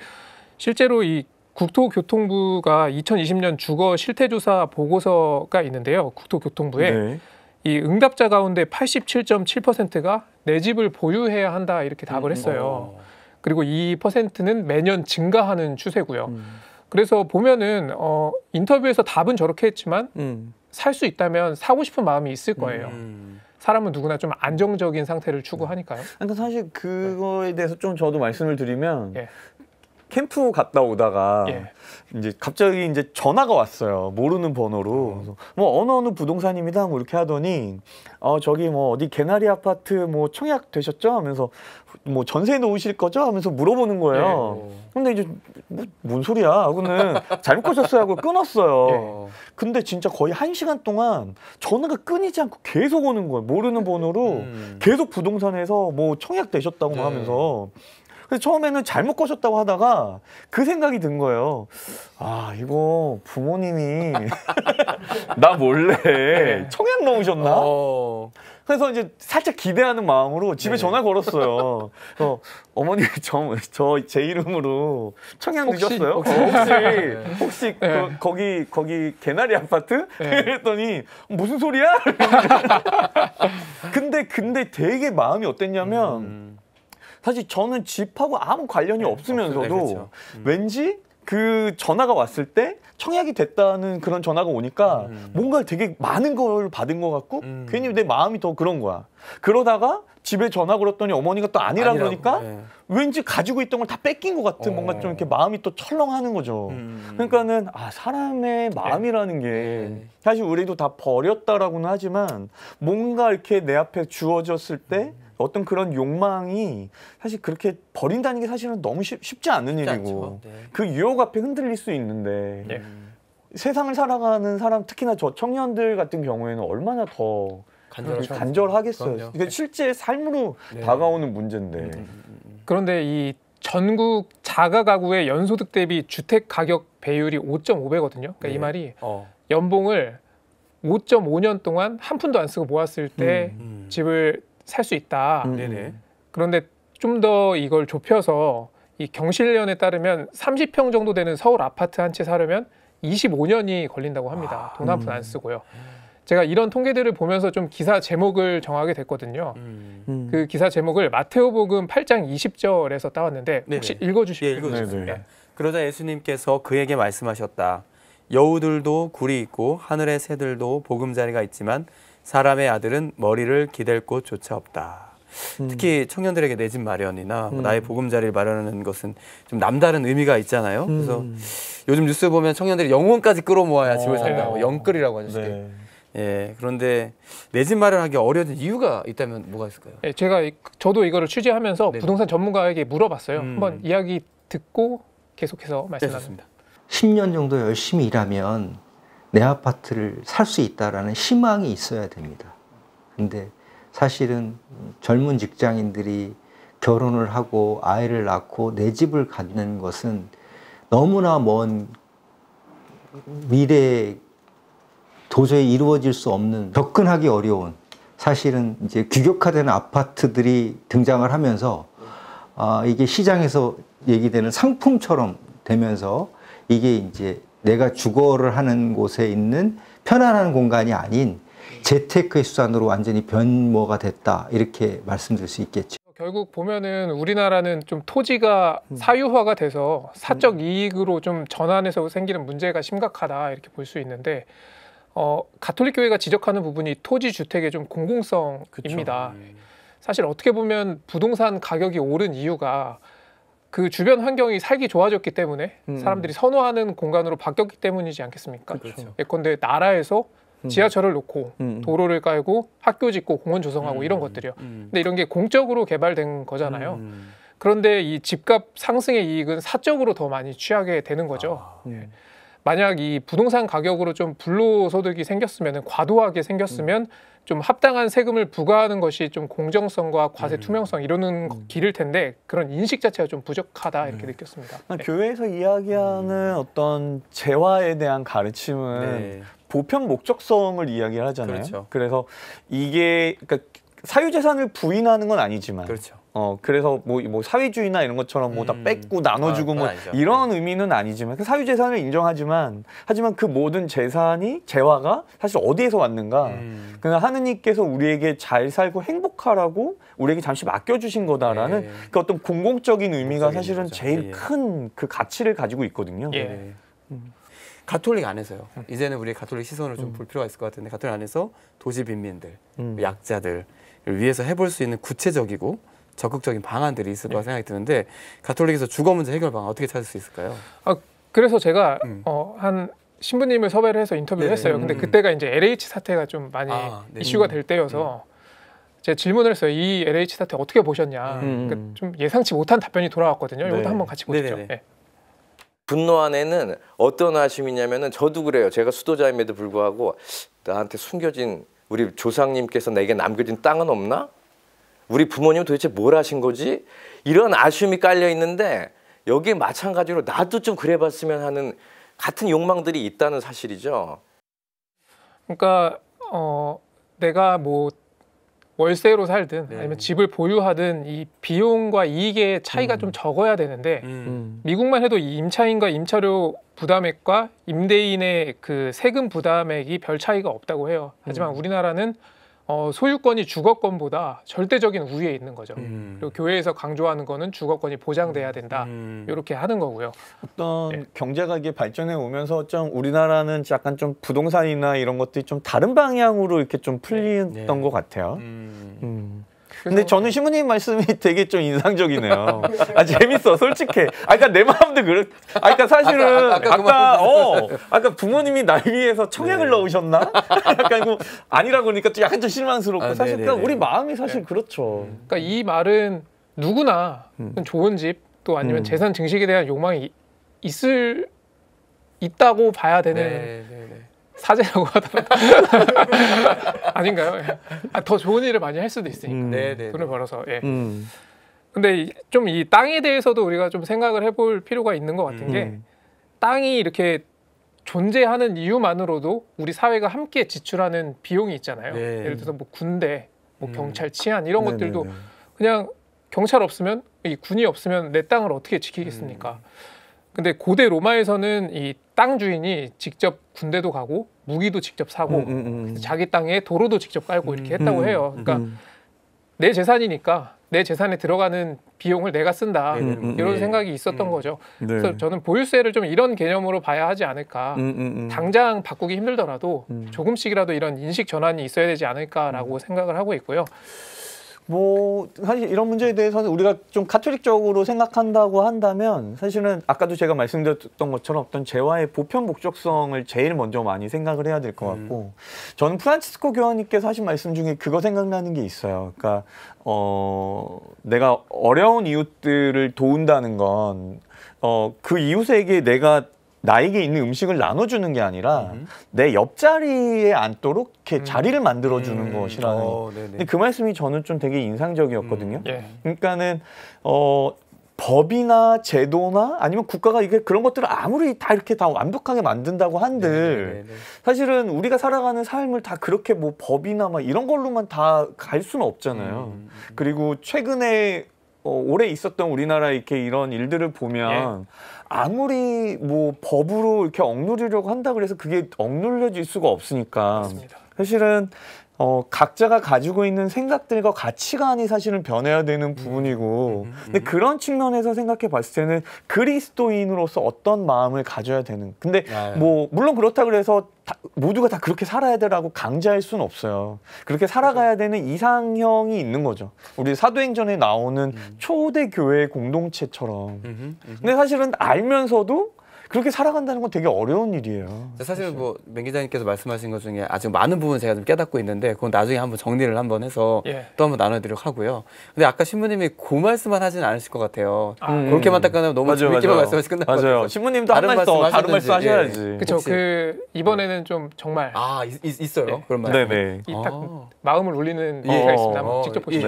실제로 이 국토교통부가 2020년 주거 실태조사 보고서가 있는데요. 국토교통부에 네. 이 응답자 가운데 87.7%가 내 집을 보유해야 한다 이렇게 답을 했어요. 그리고 이 퍼센트는 매년 증가하는 추세고요. 그래서 보면은 인터뷰에서 답은 저렇게 했지만 살 수 있다면 사고 싶은 마음이 있을 거예요. 사람은 누구나 좀 안정적인 상태를 추구하니까요. 그러니까 사실 그거에 대해서 좀 저도 말씀을 드리면 예. 캠프 갔다 오다가 예. 이제 갑자기 이제 전화가 왔어요. 모르는 번호로. 그래서 뭐 어느 부동산입니다. 뭐 이렇게 하더니 저기 뭐 어디 개나리 아파트 뭐 청약 되셨죠? 하면서 뭐 전세 놓으실 거죠? 하면서 물어보는 거예요. 근데 이제 뭔 소리야? 하고는 잘못 거셨어요 하고 끊었어요. 근데 진짜 거의 1시간 동안 전화가 끊이지 않고 계속 오는 거예요. 모르는 번호로 계속 부동산에서 뭐 청약 되셨다고 하면서. 그래서 처음에는 잘못 거셨다고 하다가 그 생각이 든 거예요. 이거 부모님이 나 몰래 청약 넣으셨나? 그래서 이제 살짝 기대하는 마음으로 집에 전화 걸었어요. 어머니 제 이름으로 청약 늦었어요? 혹시 거기 개나리 아파트? 그랬더니 무슨 소리야? 근데 되게 마음이 어땠냐면 사실 저는 집하고 아무 관련이 없으면서도 그렇죠. 왠지 그 전화가 왔을 때 청약이 됐다는 그런 전화가 오니까 뭔가 되게 많은 걸 받은 것 같고 괜히 내 마음이 더 그런 거야. 그러다가 집에 전화 걸었더니 어머니가 또 아니라 그러니까 왠지 가지고 있던 걸 다 뺏긴 것 같은 뭔가 좀 이렇게 마음이 또 철렁하는 거죠. 그러니까는 사람의 마음이라는 게 사실 우리도 다 버렸다라고는 하지만 뭔가 이렇게 내 앞에 주어졌을 때 어떤 그런 욕망이 사실 그렇게 버린다는 게 사실은 너무 쉽지 않은 일이고 그 유혹 앞에 흔들릴 수 있는데 세상을 살아가는 사람 특히나 저 청년들 같은 경우에는 얼마나 더 간절하겠어요. 이게 실제 삶으로 다가오는 문제인데. 그런데 이 전국 자가 가구의 연소득 대비 주택 가격 배율이 5.5배거든요. 그러니까 이 말이 연봉을 5.5년 동안 한 푼도 안 쓰고 모았을 때 집을 살 수 있다. 그런데 좀 더 이걸 좁혀서 이 경실련에 따르면 30평 정도 되는 서울 아파트 한 채 사려면 25년이 걸린다고 합니다. 돈 한 푼 안 쓰고요. 제가 이런 통계들을 보면서 좀 기사 제목을 정하게 됐거든요. 그 기사 제목을 마테오복음 8장 20절에서 따왔는데 혹시 읽어주실까요? 읽어주십니다. 그러자 예수님께서 그에게 말씀하셨다. 여우들도 굴이 있고 하늘의 새들도 보금자리가 있지만 사람의 아들은 머리를 기댈 곳조차 없다. 특히 청년들에게 내 집 마련이나 나의 보금자리를 마련하는 것은 좀 남다른 의미가 있잖아요. 그래서 요즘 뉴스 보면 청년들이 영혼까지 끌어모아야 집을 산다고 영끌이라고 하죠. 그런데 내 집 마련하기 어려운 이유가 있다면 뭐가 있을까요? 저도 이거를 취재하면서 부동산 전문가에게 물어봤어요. 한번 이야기 듣고 계속해서 말씀 나눕니다. 10년 정도 열심히 일하면 내 아파트를 살 수 있다라는 희망이 있어야 됩니다. 근데 사실은 젊은 직장인들이 결혼을 하고 아이를 낳고 내 집을 갖는 것은 너무나 먼 미래에 도저히 이루어질 수 없는, 접근하기 어려운, 사실은 이제 규격화된 아파트들이 등장을 하면서 이게 시장에서 얘기되는 상품처럼 되면서 이게 이제 내가 주거를 하는 곳에 있는 편안한 공간이 아닌 재테크의 수단으로 완전히 변모가 됐다, 이렇게 말씀드릴 수 있겠죠. 결국 보면은 우리나라는 좀 토지가 사유화가 돼서 사적 이익으로 좀 전환해서 생기는 문제가 심각하다, 이렇게 볼 수 있는데 가톨릭 교회가 지적하는 부분이 토지 주택의 좀 공공성입니다. 사실 어떻게 보면 부동산 가격이 오른 이유가 그 주변 환경이 살기 좋아졌기 때문에 사람들이 선호하는 공간으로 바뀌었기 때문이지 않겠습니까? 예컨대 나라에서 지하철을 놓고 도로를 깔고 학교 짓고 공원 조성하고 이런 것들이요. 근데 이런 게 공적으로 개발된 거잖아요. 그런데 이 집값 상승의 이익은 사적으로 더 많이 취하게 되는 거죠. 만약 이 부동산 가격으로 좀 불로소득이 생겼으면, 과도하게 생겼으면 좀 합당한 세금을 부과하는 것이 좀 공정성과 과세 투명성 이러는 길일 텐데 그런 인식 자체가 좀 부족하다, 이렇게 느꼈습니다. 교회에서 이야기하는 어떤 재화에 대한 가르침은 보편 목적성을 이야기를 하잖아요. 그래서 이게 그러니까 사유재산을 부인하는 건 아니지만 그래서 뭐 사회주의나 이런 것처럼 뭐 다 뺏고 나눠주고 뭐 이런 의미는 아니지만 그 사유재산을 인정하지만 그 모든 재화가 사실 어디에서 왔는가? 그냥 하느님께서 우리에게 잘 살고 행복하라고 우리에게 잠시 맡겨주신 거다라는 그 어떤 공공적인 의미가 사실은 제일 큰 그 가치를 가지고 있거든요. 가톨릭 안에서요. 이제는 우리 가톨릭 시선을 좀 볼 필요가 있을 것 같은데, 가톨릭 안에서 도시 빈민들, 약자들을 위해서 해볼 수 있는 구체적이고 적극적인 방안들이 있을 거라 생각이 드는데, 가톨릭에서 주거 문제 해결 방안 어떻게 찾을 수 있을까요? 그래서 제가 한 신부님을 섭외를 해서 인터뷰를 했어요. 근데 그때가 이제 LH 사태가 좀 많이 이슈가 될 때여서 제가 질문을 했어요. 이 LH 사태 어떻게 보셨냐. 그러니까 좀 예상치 못한 답변이 돌아왔거든요. 이것도 한번 같이 보시죠. 분노 안에는 어떤 아쉬움이냐면은, 저도 그래요. 제가 수도자임에도 불구하고 나한테 숨겨진, 우리 조상님께서 내게 남겨진 땅은 없나? 우리 부모님은 도대체 뭘 하신 거지? 이런 아쉬움이 깔려 있는데, 여기에 마찬가지로 나도 좀 그래봤으면 하는 같은 욕망들이 있다는 사실이죠. 그러니까 내가 뭐 월세로 살든 아니면 집을 보유하든 이 비용과 이익의 차이가 좀 적어야 되는데 미국만 해도 이 임차인과 임차료 부담액과 임대인의 그 세금 부담액이 별 차이가 없다고 해요. 하지만 우리나라는 소유권이 주거권보다 절대적인 우위에 있는 거죠. 그리고 교회에서 강조하는 거는 주거권이 보장돼야 된다. 이렇게 하는 거고요. 어떤 경제가 이게 발전해 오면서 좀 우리나라는 약간 좀 부동산이나 이런 것들이 좀 다른 방향으로 이렇게 좀 풀렸던 것 같아요. 근데 저는 신부님 말씀이 되게 좀 인상적이네요. 아 재밌어, 솔직해. 그러니까 내 마음도 그러니까 사실은 아까 부모님이 날 위해서 청약을 넣으셨나? 약간 뭐 아니라고 그러니까 또 약간 좀 실망스럽고 사실 그러니까 우리 마음이 사실 그렇죠. 그러니까 이 말은 누구나 좋은 집 또 아니면 재산 증식에 대한 욕망이 있다고 봐야 되는. 사제라고 하더라도 아닌가요? 더 좋은 일을 많이 할 수도 있으니까 돈을 벌어서. 근데 좀 이 땅에 대해서도 우리가 좀 생각을 해볼 필요가 있는 것 같은 게 땅이 이렇게 존재하는 이유만으로도 우리 사회가 함께 지출하는 비용이 있잖아요. 예를 들어서 뭐 군대, 뭐 경찰, 치안 이런 것들도 그냥 경찰 없으면 이 군이 없으면 내 땅을 어떻게 지키겠습니까? 근데 고대 로마에서는 이 땅 주인이 직접 군대도 가고 무기도 직접 사고 자기 땅에 도로도 직접 깔고 이렇게 했다고 해요. 그러니까 내 재산이니까 내 재산에 들어가는 비용을 내가 쓴다 이런 생각이 있었던 거죠. 그래서 저는 보유세를 좀 이런 개념으로 봐야 하지 않을까. 당장 바꾸기 힘들더라도 조금씩이라도 이런 인식 전환이 있어야 되지 않을까라고 생각을 하고 있고요. 뭐 사실 이런 문제에 대해서는 우리가 좀 가톨릭적으로 생각한다고 한다면 사실은 아까도 제가 말씀드렸던 것처럼 어떤 재화의 보편 목적성을 제일 먼저 많이 생각을 해야 될 것 같고 저는 프란치스코 교황님께서 하신 말씀 중에 그거 생각나는 게 있어요. 그러니까 내가 어려운 이웃들을 도운다는 건 그 이웃에게 나에게 있는 음식을 나눠주는 게 아니라 내 옆자리에 앉도록 이렇게 자리를 만들어주는 것이라는. 근데 그 말씀이 저는 좀 되게 인상적이었거든요. 그러니까는 법이나 제도나 아니면 국가가 이게 그런 것들을 아무리 다 이렇게 다 완벽하게 만든다고 한들 사실은 우리가 살아가는 삶을 다 그렇게 뭐 법이나 막 이런 걸로만 다 갈 수는 없잖아요. 그리고 최근에 올해 있었던 우리나라 이렇게 이런 일들을 보면 아무리 뭐 법으로 이렇게 억누르려고 한다 그래서 그게 억눌려질 수가 없으니까 맞습니다. 사실은 각자가 가지고 있는 생각들과 가치관이 사실은 변해야 되는 부분이고 근데 그런 측면에서 생각해 봤을 때는 그리스도인으로서 어떤 마음을 가져야 되는 근데 뭐 물론 그렇다 그래서 모두가 다 그렇게 살아야 되라고 강제할 수는 없어요. 그렇게 살아가야 되는 이상형이 있는 거죠. 우리 사도행전에 나오는 초대 교회 공동체처럼. 근데 사실은 알면서도 그렇게 살아간다는 건 되게 어려운 일이에요. 사실 뭐 맹 기자님께서 말씀하신 것 중에 아직 많은 부분 제가 좀 깨닫고 있는데 그건 나중에 한번 정리를 한번 해서 또 한번 나눠드리도록 하고요. 근데 아까 신부님이 그 말씀만 하지는 않으실 것 같아요. 그렇게만 딱 끝나면 너무 재밌게만 말씀하시 끝날 것 같아요. 맞아요. 신부님도 한 말씀 더 다른 말씀 하셔야지. 그렇죠. 그 이번에는 좀 정말 있어요. 그런 말씀. 네네. 딱 마음을 울리는 얘기가 있습니다. 한번 직접 보시죠.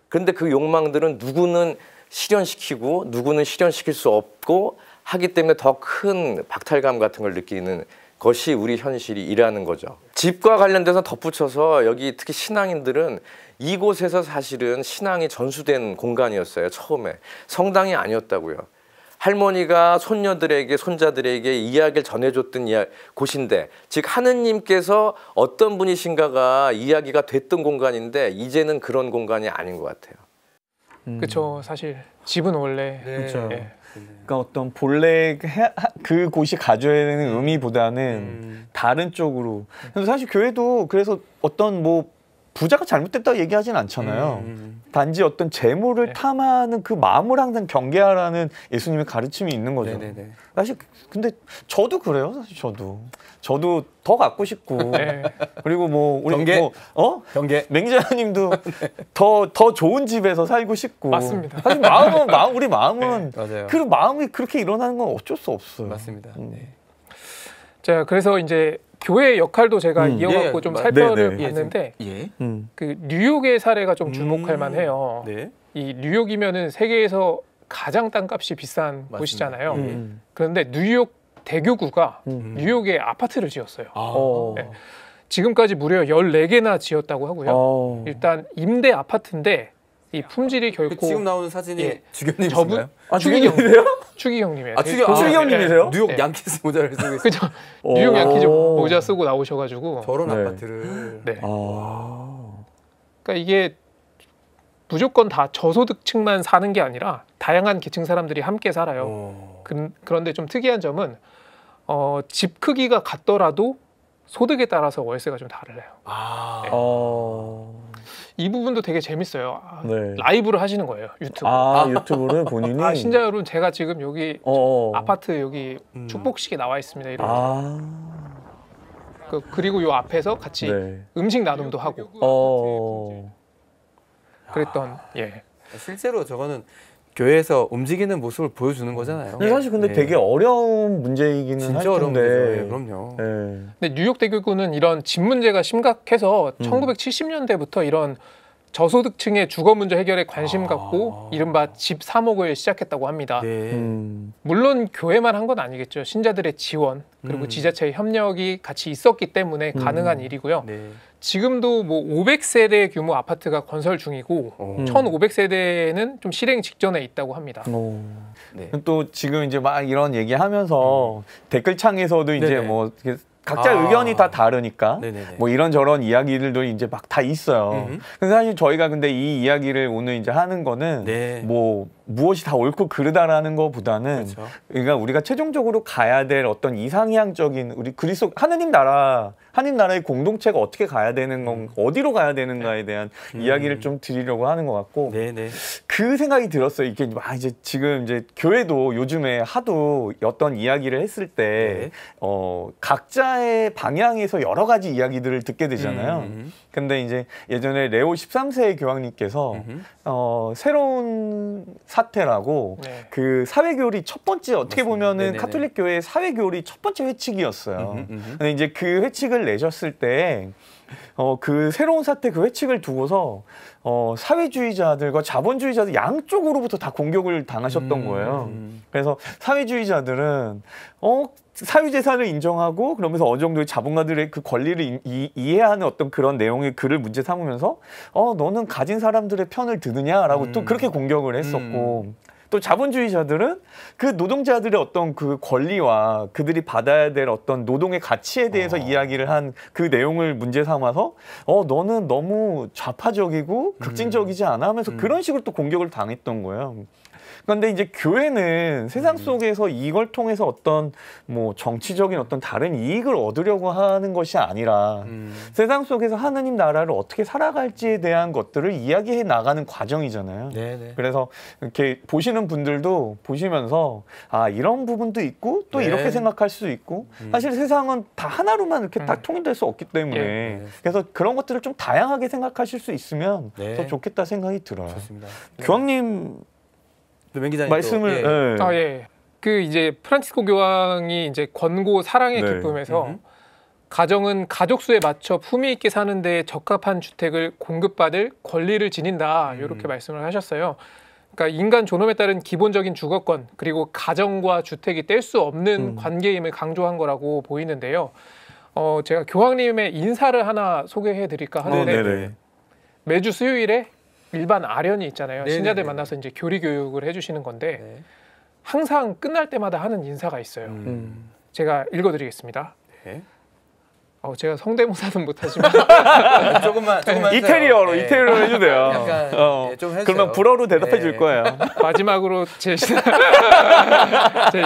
그런데 그 욕망들은 누구는 실현시키고 누구는 실현시킬 수 없고 하기 때문에 더 큰 박탈감 같은 걸 느끼는 것이 우리 현실이라는 거죠. 집과 관련돼서 덧붙여서 여기 특히 신앙인들은 이곳에서 사실은 신앙이 전수된 공간이었어요. 처음에 성당이 아니었다고요. 할머니가 손녀들에게 손자들에게 이야기를 전해줬던 곳인데 즉 하느님께서 어떤 분이신가가 이야기가 됐던 공간인데 이제는 그런 공간이 아닌 것 같아요. 그렇죠. 사실 집은 원래 그렇죠. 그러니까 어떤 본래 그 곳이 가져야 되는 의미보다는 다른 쪽으로. 그래서 사실 교회도 그래서 어떤 뭐 부자가 잘못됐다고 얘기하진 않잖아요. 단지 어떤 재물을 탐하는 그 마음을 항상 경계하라는 예수님의 가르침이 있는 거죠. 사실 근데 저도 그래요. 사실 저도 더 갖고 싶고 그리고 뭐 우리 경계? 경계 맹자님도 더 좋은 집에서 살고 싶고 맞습니다. 사실 우리 마음은 그 마음이 그렇게 일어나는 건 어쩔 수 없어요. 맞습니다. 자 그래서 이제 교회의 역할도 제가 이어갖고 좀 살펴봤는데 그 뉴욕의 사례가 좀 주목할 만해요. 이 뉴욕이면은 세계에서 가장 땅값이 비싼 곳이잖아요. 그런데 뉴욕 대교구가 뉴욕에 아파트를 지었어요. 지금까지 무려 14개나 지었다고 하고요. 일단 임대 아파트인데 이 품질이 결코 지금 나오는 사진이 예, 주경님이신가요? 추기경이세요? 추기경님이에요. 추기경님이세요? 뉴욕 양키스 모자를 쓰고 있어요. 그죠? 뉴욕 양키즈 모자 쓰고 나오셔가지고 저런 아파트를. 네. 그러니까 이게 무조건 다 저소득층만 사는 게 아니라 다양한 계층 사람들이 함께 살아요. 그런데 좀 특이한 점은 집 크기가 같더라도 소득에 따라서 월세가 좀 다르래요. 이 부분도 되게 재밌어요. 네. 라이브를 하시는 거예요, 유튜브. 유튜브를 본인이? 신자 여러분, 제가 지금 여기 아파트 여기 축복식에 나와 있습니다. 이런 그리고 요 앞에서 같이 음식 나눔도 하고 그랬던. 실제로 저거는 교회에서 움직이는 모습을 보여주는 거잖아요. 사실 근데 되게 어려운 문제이기는 진짜 어려운 문제죠. 그럼요. 근데 뉴욕 대교구는 이런 집 문제가 심각해서 1970년대부터 이런 저소득층의 주거 문제 해결에 관심 갖고 이른바 집 3억을 시작했다고 합니다. 물론 교회만 한 건 아니겠죠. 신자들의 지원 그리고 지자체의 협력이 같이 있었기 때문에 가능한 일이고요. 지금도 뭐 500세대 규모 아파트가 건설 중이고 1,500세대는 좀 실행 직전에 있다고 합니다. 또 지금 이제 막 이런 얘기하면서 댓글창에서도 이제 뭐 각자 의견이 다 다르니까 뭐 이런저런 이야기들도 이제 막 다 있어요. 근데 사실 저희가 근데 이 이야기를 오늘 이제 하는 거는 뭐 무엇이 다 옳고 그르다라는 것보다는 그러니까 우리가 최종적으로 가야 될 어떤 이상향적인 우리 그리스도 하느님 나라의 공동체가 어떻게 가야 되는 건 어디로 가야 되는가에 대한 이야기를 좀 드리려고 하는 것 같고 그 생각이 들었어요. 이게 이제 지금 이제 교회도 요즘에 하도 어떤 이야기를 했을 때 각자의 방향에서 여러 가지 이야기들을 듣게 되잖아요. 근데 이제 예전에 레오 13세 교황님께서 새로운 사태라고 그 사회교리 첫 번째 어떻게 보면은 카톨릭 교회의 사회교리 첫 번째 회칙이었어요. 근데 이제 그 회칙을 내셨을 때 그 새로운 사태 그 회칙을 두고서 사회주의자들과 자본주의자들 양쪽으로부터 다 공격을 당하셨던 거예요. 그래서 사회주의자들은 사유재산을 인정하고 그러면서 어느 정도의 자본가들의 그 권리를 이해하는 어떤 그런 내용의 글을 문제 삼으면서 너는 가진 사람들의 편을 드느냐라고 또 그렇게 공격을 했었고 또 자본주의자들은 그 노동자들의 어떤 그 권리와 그들이 받아야 될 어떤 노동의 가치에 대해서 이야기를 한 그 내용을 문제 삼아서 너는 너무 좌파적이고 극진적이지 않아 하면서 그런 식으로 또 공격을 당했던 거예요. 그런데 이제 교회는 세상 속에서 이걸 통해서 어떤 뭐 정치적인 어떤 다른 이익을 얻으려고 하는 것이 아니라 세상 속에서 하느님 나라를 어떻게 살아갈지에 대한 것들을 이야기해 나가는 과정이잖아요. 그래서 이렇게 보시는 분들도 보시면서 이런 부분도 있고 또 이렇게 생각할 수 있고 사실 세상은 다 하나로만 이렇게 딱 통일될 수 없기 때문에 그래서 그런 것들을 좀 다양하게 생각하실 수 있으면 더 좋겠다 생각이 들어요. 좋습니다. 교황님 말씀을 그 이제 프란치스코 교황이 이제 권고 사랑의 기쁨에서 가정은 가족 수에 맞춰 품위 있게 사는 데 적합한 주택을 공급받을 권리를 지닌다 이렇게 말씀을 하셨어요. 그러니까 인간 존엄에 따른 기본적인 주거권 그리고 가정과 주택이 뗄 수 없는 관계임을 강조한 거라고 보이는데요. 제가 교황님의 인사를 하나 소개해 드릴까 하는데 매주 수요일에 일반 아련이 있잖아요. 신자들 만나서 이제 교리 교육을 해주시는 건데 항상 끝날 때마다 하는 인사가 있어요. 제가 읽어드리겠습니다. 제가 성대모사는 못하지만 조금만 이태리어로 해주세요. 약간 좀 해주세요. 그러면 불어로 대답해 줄 거예요. 마지막으로 제가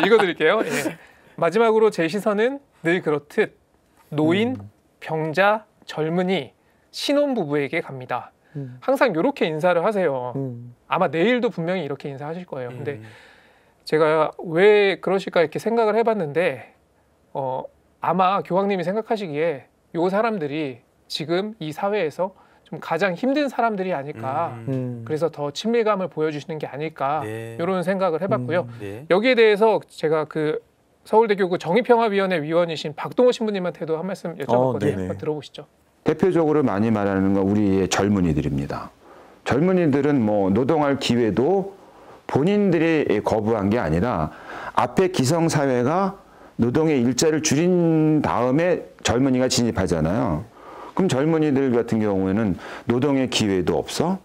읽어드릴게요. 마지막으로 제 시선은 늘 그렇듯 노인, 병자, 젊은이, 신혼부부에게 갑니다. 항상 이렇게 인사를 하세요. 아마 내일도 분명히 이렇게 인사하실 거예요. 근데 제가 왜 그러실까 이렇게 생각을 해봤는데 아마 교황님이 생각하시기에 이 사람들이 지금 이 사회에서 좀 가장 힘든 사람들이 아닐까. 그래서 더 친밀감을 보여주시는 게 아닐까. 이런 생각을 해봤고요. 여기에 대해서 제가 그 서울대교구 정의평화위원회 위원이신 박동호 신부님한테도 한 말씀 여쭤봤거든요. 한번 들어보시죠. 대표적으로 많이 말하는 건 우리의 젊은이들입니다. 젊은이들은 뭐 노동할 기회도 본인들이 거부한 게 아니라 앞에 기성사회가 노동의 일자를 줄인 다음에 젊은이가 진입하잖아요. 그럼 젊은이들 같은 경우에는 노동의 기회도 없어?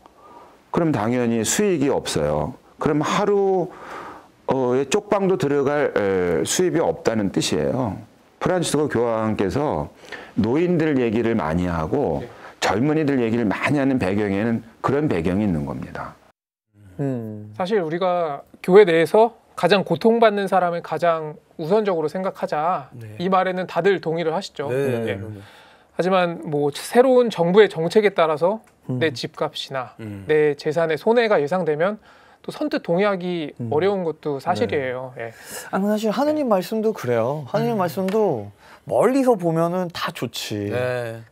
그럼 당연히 수익이 없어요. 그럼 하루에 쪽방도 들어갈 수입이 없다는 뜻이에요. 프란치스코 교황께서 노인들 얘기를 많이 하고 젊은이들 얘기를 많이 하는 배경에는 그런 배경이 있는 겁니다. 사실 우리가 교회 내에서 가장 고통받는 사람을 가장 우선적으로 생각하자. 이 말에는 다들 동의를 하시죠. 하지만 뭐 새로운 정부의 정책에 따라서 내 집값이나 내 재산의 손해가 예상되면 또 선뜻 동의하기 어려운 것도 사실이에요. 예. 아니 사실 하느님 말씀도 그래요. 하느님 말씀도 멀리서 보면은 다 좋지.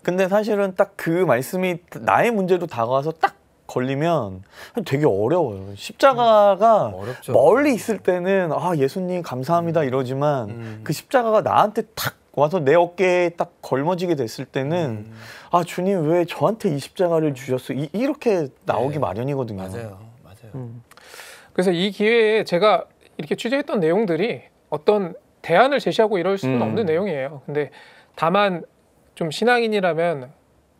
근데 사실은 딱 그 말씀이 나의 문제로 다가와서 딱 걸리면 되게 어려워요. 십자가가 멀리 있을 때는 아 예수님 감사합니다 이러지만 그 십자가가 나한테 탁 와서 내 어깨에 딱 걸머지게 됐을 때는 아 주님 왜 저한테 이 십자가를 주셨어? 이렇게 나오기 마련이거든요. 맞아요. 그래서 이 기회에 제가 이렇게 취재했던 내용들이 어떤 대안을 제시하고 이럴 수는 없는 내용이에요. 근데 다만 좀 신앙인이라면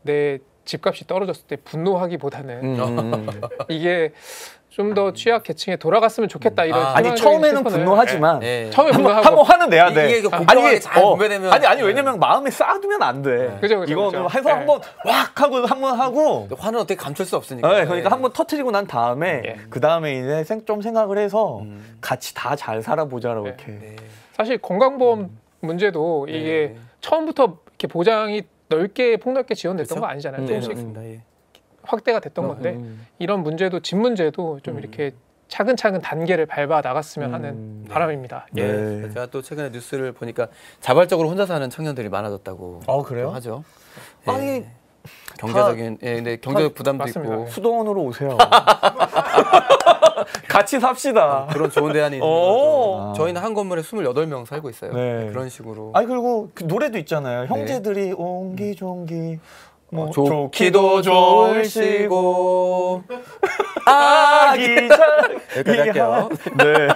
내 집값이 떨어졌을 때 분노하기보다는 이게 좀 더 취약 계층에 돌아갔으면 좋겠다 이런 아니 처음에는 분노하지만 처음에 분노하고 한번 화는 내야 돼. 이게 공평하게 잘 분배되면 아니 왜냐면 마음에 쌓아두면 안 돼. 이거는 해서 한번 확 하고 한번 하고 화는 어떻게 감출 수 없으니까. 그러니까 한번 터트리고 난 다음에 그 다음에 이제 좀 생각을 해서 같이 다 잘 살아보자라고 이렇게. 사실 건강보험 문제도 이게 처음부터 이렇게 보장이 넓게 폭넓게 지원됐던 거 아니잖아요. 조금씩 확대가 됐던 건데 이런 문제도 집 문제도 좀 이렇게 차근차근 단계를 밟아 나갔으면 하는 바람입니다. 제가 또 최근에 뉴스를 보니까 자발적으로 혼자 사는 청년들이 많아졌다고 그래요? 하죠. 아니 경제적인 근데 경제적 부담도 맞습니다. 있고 수도원으로 오세요. 같이 삽시다. 그런 좋은 대안이 있는 거죠. 저희는 한 건물에 28명 살고 있어요. 그런 식으로. 아니 그리고 그 노래도 있잖아요. 형제들이 옹기종기 뭐 좋기도 좋으시고 여기까지 할게요. 네.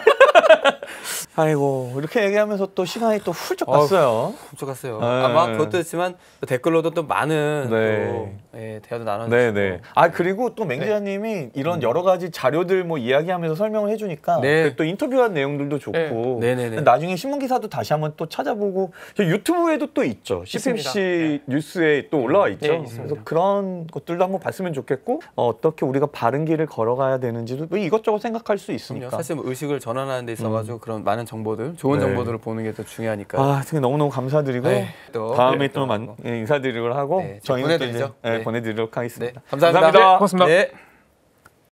아이고 이렇게 얘기하면서 또 시간이 또 훌쩍 갔어요. 훌쩍 갔어요. 아마 그것도 있지만 댓글로도 또 많은 또 대화도 나눠주시고. 아 그리고 또 맹지아님이 이런 여러 가지 자료들 뭐 이야기하면서 설명을 해주니까 또 인터뷰한 내용들도 좋고 나중에 신문 기사도 다시 한번 또 찾아보고 유튜브에도 또 있죠. CPC 뉴스에 또 올라와 있죠. 그래서 그런 것들도 한번 봤으면 좋겠고 어떻게 우리가 바른 길을 걸어가야 되는지도 뭐 이것저것 생각할 수 있으니까. 사실 뭐 의식을 전환하는 데 있어가지고 그런 많은 정보들, 좋은 정보들을 보는 게 더 중요하니까. 아, 너무너무 감사드리고 또 다음에 또 인사드리도록 하고 저희는 보내드리죠. 또 이제 보내드리도록 하겠습니다. 감사합니다. 고맙습니다.